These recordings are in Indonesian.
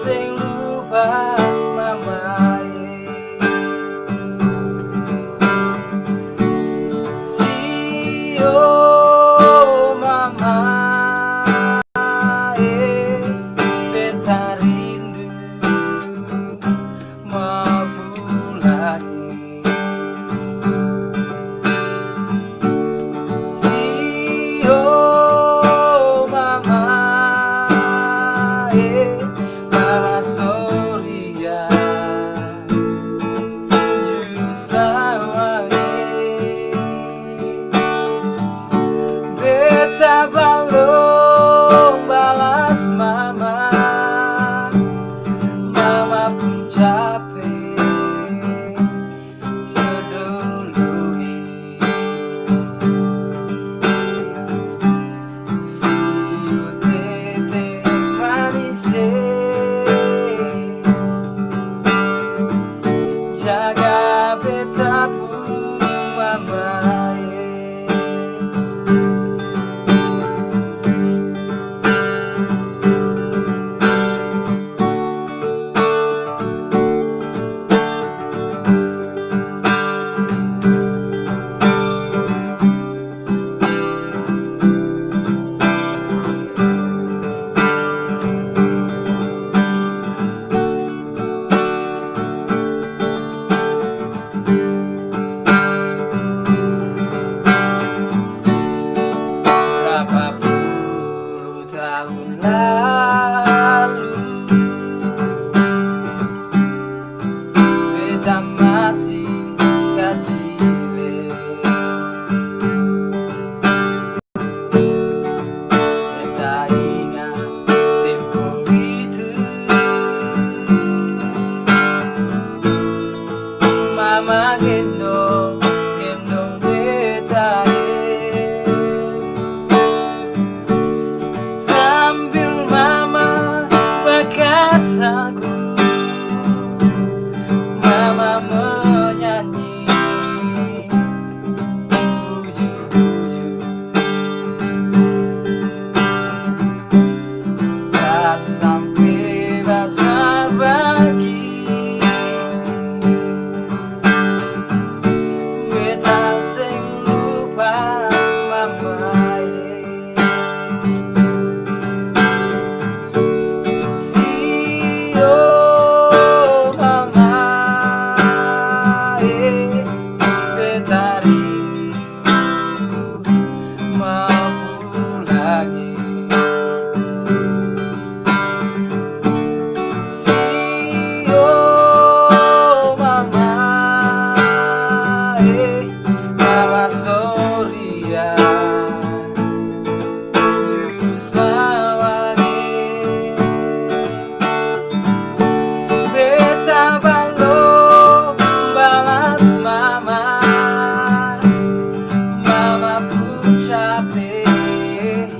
sing lubang mamae sio mamae beta rindu mapulani sio mamae mama soria beta balong balas mama, mama pun capek sedului siu tete manise jaga beta pun mama. Berapa puluh tahun lalu beta masih kecil, beta ingat tempo itu mama gendong beta sambil mama pegang sagu, mama menyanyi buju-buju tak sampai besar bagi beta sing lupa mama sio mama beta rindu mapulani sio mama mama soria beta balong balas mama, mama pun capek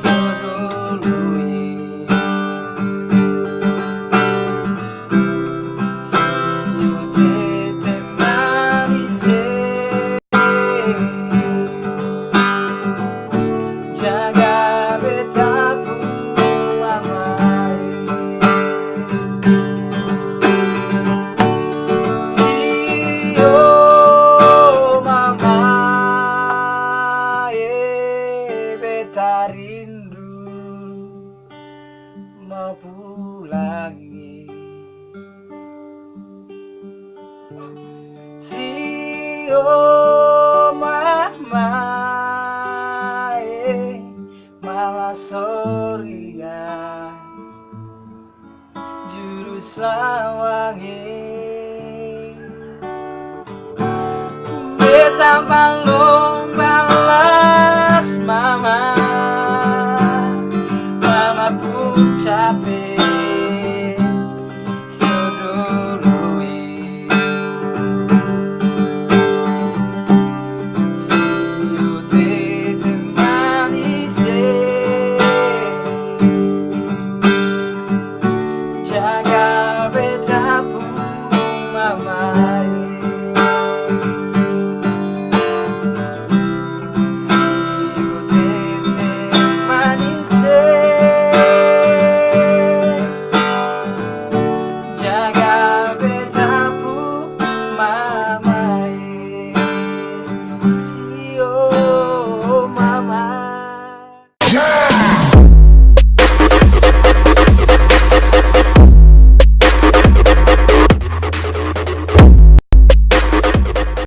sedului siu tete manise jaga beta pun mama. Sio mama beta rindu mau pulangi sio mama mama soria juru sawangi beta balong